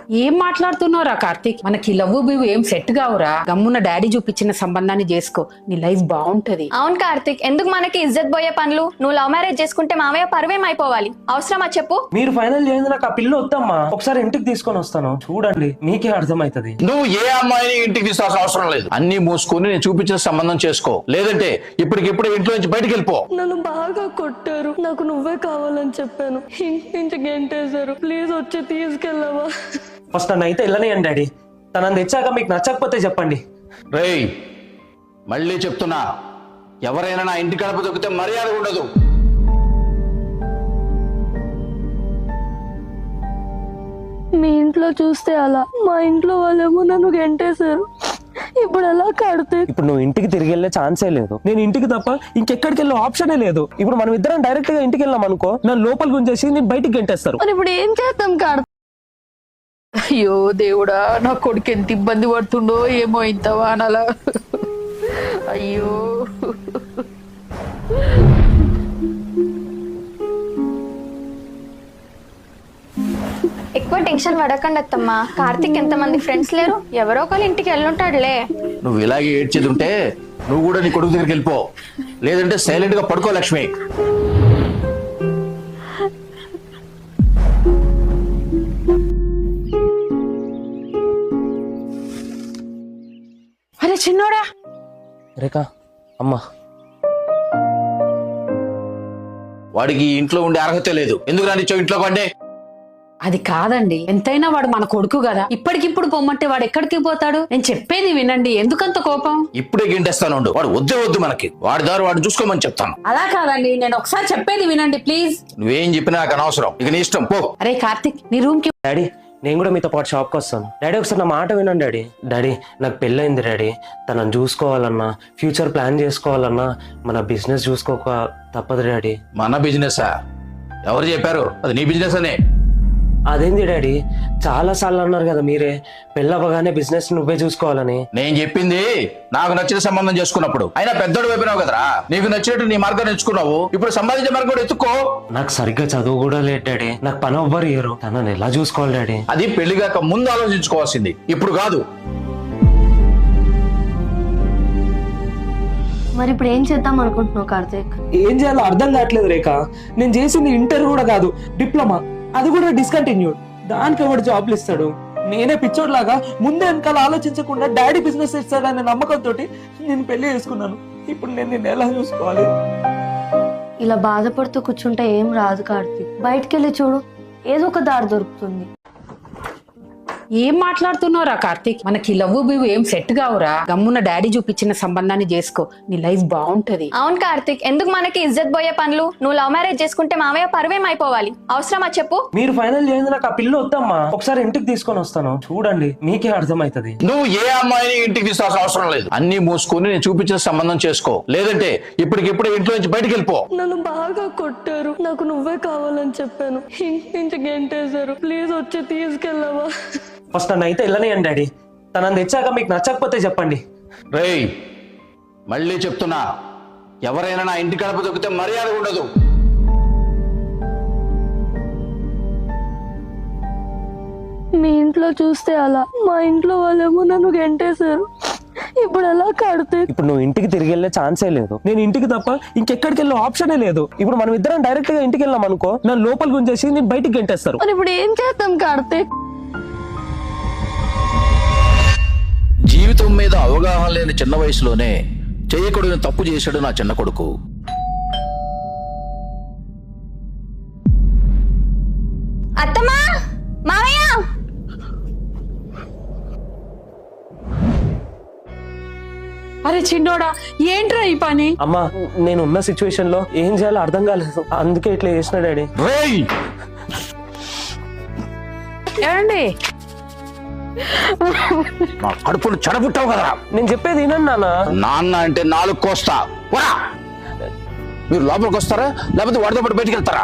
ఏం మాట్లాడుతున్నావురా కార్తీక్? మనకి లవ్ బివ్ ఏం సెట్ కావురా. గమ్మున్న డాడీ చూపించిన సంబంధాన్ని చేసుకో, నీ లైఫ్ బాగుంటది. అవును కార్తీక్, ఎందుకు మనకి ఇజ్జత్ పోయే పనులు? నువ్వు లవ్ మ్యారేజ్ చేసుకుంటే మామయ్య పరువేం అయిపోవాలి. అవసరమా చెప్పు? మీరు ఫైనల్ చేయండి, నాకు ఆ పిల్ల వద్దమ్మా. ఒకసారి ఇంటికి తీసుకొని వస్తాను, చూడండి మీకే అర్థమైతది. నువ్వు ఏ అమ్మాయిని ఇంటికి తీసుకోవాల్సిన అవసరం లేదు. అన్ని మూసుకొని నేను చూపించిన సంబంధం చేసుకో, లేదంటే ఇప్పటికిప్పుడు ఇంట్లో నుంచి బయటకు వెళ్ళిపో. నన్ను బాగా కొట్టారు, నాకు నువ్వే కావాలని చెప్పాను, ఇంటికి గెంటేశారు. ప్లీజ్ వచ్చి తీసుకెళ్ళవా? ఫస్ట్ నన్ను అయితే వెళ్ళనియండి డాడీ. తనని తెచ్చాక మీకు నచ్చకపోతే చెప్పండి. రేయ్, మళ్ళీ చెప్తున్నా, ఎవరైనా నా ఇంటి గడప దొక్కితే మర్యాద ఉండదు. మీ ఇంట్లో చూస్తే అలా, మా ఇంట్లో వాళ్ళేమో నన్ను గెంటేశారు. ఇప్పుడు ఎలా కడితే? ఇప్పుడు నువ్వు ఇంటికి తిరిగి వెళ్ళే ఛాన్సే లేదు. నేను ఇంటికి తప్ప ఇంకెక్కడికి వెళ్ళే ఆప్షనే లేదు. ఇప్పుడు మనం ఇద్దరం డైరెక్ట్ గా ఇంటికి వెళ్ళాం అనుకో, నన్ను లోపల గుంజేసి నేను బయటికి గెంటేస్తారు. మరి ఇప్పుడు ఏం చేద్దాం కార్తీక్? అయ్యో దేవుడా, నా కొడుకు ఎంత ఇబ్బంది పడుతుండో ఏమో ఇంత వానలా. అయ్యో ఎక్కువ టెన్షన్ పడకండి అత్తమ్మా. కార్తీక్ ఎంతమంది ఫ్రెండ్స్ లేరు, ఎవరో ఒకళ్ళు ఇంటికి వెళ్ళుంటాడులే. నువ్వు ఇలాగే ఏడ్చేది ఉంటే నువ్వు కూడా నీ కొడుకు దగ్గరికి వెళ్ళిపో, లేదంటే సైలెంట్ గా పడుకో లక్ష్మి. అరే చిన్నోడా. రేఖా అమ్మా, వాడికి ఇంట్లో ఉండే అర్హత లేదు, ఎందుకు రానిచ్చావు ఇంట్లో పండే? అది కాదండి, ఎంతైనా వాడు మన కొడుకు కదా. ఇప్పటికిప్పుడు పొమ్మంటే వాడు ఎక్కడికి పోతాడు? నేను చెప్పేది వినండి, ఎందుకంత కోపం? ఇప్పుడే గింటేస్తాను, వాడు వద్దే వద్దు మనకి. వాడి దారి వాడు చూసుకోమని చెప్తాను. అలా కాదండి, నేను ఒకసారి చెప్పేది వినండి ప్లీజ్. నువ్వేం చెప్పినా నాకు అనవసరం, ఇక నీ ఇష్టం పో. అరే కార్తీక్, నీ రూమ్ కి. డాడీ నేను కూడా మీతో పాటు షాప్కి వస్తాను. డాడీ ఒకసారి నా మాట వినండి డాడీ. డాడీ నాకు పెళ్ళయింది డాడీ. తనని చూసుకోవాలన్నా, ఫ్యూచర్ ప్లాన్ చేసుకోవాలన్నా మన బిజినెస్ చూసుకోక తప్పదు డాడీ. మన బిజినెసా? ఎవరు చెప్పారు అది నీ బిజినెస్ అనే? అదేంది డాడీ, చాలా సార్లు అన్నారు కదా మీరే, పెళ్ళవగానే బిజినెస్ నువ్వే చూసుకోవాలని. నేను చెప్పింది నాకు నచ్చిన సంబంధం చేసుకున్నప్పుడు. అయినా పెద్దోడు వైపునావు కదరా, నీకు నచ్చినట్టు నీ మార్గం ఎంచుకున్నావు. ఇప్పుడు సంపాదించే మార్గం కూడా ఎత్తుకో. నాకు సరిగ్గా చదువు కూడా లేదు డాడీ, నాకు పని ఎవ్వరు ఇయ్యరు. తనని ఎలా చూసుకోవాలి డాడీ? అది పెళ్లిగాక ముందు ఆలోచించుకోవాల్సింది, ఇప్పుడు కాదు. మరి ఇప్పుడు ఏం చేద్దాం అనుకుంటున్నావు కార్తీక్? ఏం చేయాలో అర్థం కావట్లేదు రేఖ. నేను చేసింది ఇంటర్ కూడా కాదు, డిప్లొమా, అది కూడా డిస్కంటిన్యూడ్. దానికి ఎవరు జాబ్లు ఇస్తాడు? నేనే పిచ్చోడ్లాగా ముందే వెనకాల ఆలోచించకుండా డాడీ బిజినెస్ ఇస్తాడనే నమ్మకంతో నేను పెళ్లి చేసుకున్నాను. ఇప్పుడు నేను నిన్ను ఎలా చూసుకోవాలి? ఇలా బాధపడుతూ కూర్చుంటే ఏం రాదు కార్తీక్, బయటికి వెళ్ళి చూడు, ఏదో ఒక దారి దొరుకుతుంది. ఏం మాట్లాడుతున్నావురా కార్తీక్? మనకి లవ్ బివ్ ఏం సెట్ కావురా. గమ్మున్న డాడీ చూపించిన సంబంధాన్ని చేసుకో, నీ లైఫ్ బాగుంటది. అవును కార్తీక్, ఎందుకు మనకి ఇజ్జత్ పోయే పనులు? నువ్వు లవ్ మ్యారేజ్ చేసుకుంటే మామయ్య పరువేం అయిపోవాలి. అవసరమా చెప్పు? మీరు ఫైనల్ చేయండి, నాకు ఆ పిల్ల వద్దమ్మా. ఒకసారి ఇంటికి తీసుకొని వస్తాను, చూడండి మీకే అర్థమైతది. నువ్వు ఏ అమ్మాయిని ఇంటికి తీసుకోవాల్సిన అవసరం లేదు. అన్ని మూసుకొని నేను చూపించిన సంబంధం చేసుకో, లేదంటే ఇప్పటికిప్పుడు ఇంట్లో నుంచి బయటకు వెళ్ళిపో. నన్ను బాగా కొట్టారు, నాకు నువ్వే కావాలని చెప్పాను, ఇంటికి గెంటేశారు. ప్లీజ్ వచ్చి తీసుకెళ్ళవా? ఫస్ట్ నన్ను అయితే వెళ్ళనియండి డాడీ. తనని తెచ్చాక మీకు నచ్చకపోతే చెప్పండి. రేయ్, మళ్ళీ చెప్తున్నా, ఎవరైనా నా ఇంటి గడప దొక్కితే మర్యాద ఉండదు. మీ ఇంట్లో చూస్తే అలా, మా ఇంట్లో వాళ్ళేమో నన్ను గెంటేశారు. ఇప్పుడు ఎలా కడితే? ఇప్పుడు నువ్వు ఇంటికి తిరిగి వెళ్ళే ఛాన్సే లేదు. నేను ఇంటికి తప్ప ఇంకెక్కడికి వెళ్ళే ఆప్షనే లేదు. ఇప్పుడు మనం ఇద్దరం డైరెక్ట్ గా ఇంటికి వెళ్ళాం అనుకో, నన్ను లోపల గుంజేసి నేను బయటికి గెంటేస్తారు. మరి ఇప్పుడు ఏం చేద్దాం కార్తీక్? జీవితం మీద అవగాహన లేని చిన్న వయసులోనే చేయకూడని తప్పు చేశాడు నా చిన్న కొడుకు. అత్తమ్మా, మామయ్య. అరే చిన్నోడా, ఏంట్రా ఈ పని? అమ్మా, నేను ఉన్న సిచ్యువేషన్ లో ఏం చేయాలో అర్థం కాలేదు, అందుకే ఇట్లా చేసిన డాడీ. రేయ్, ఏమండి, నా కడుపును చెడబుట్టావు కదరా. నేను చెప్పేది వినండి నాన్న. నాన్న అంటే 4 కోస్తా. మీరు లోపలికి వస్తారా, లేకపోతే వాడితో పాటు బయటికి వెళ్తారా?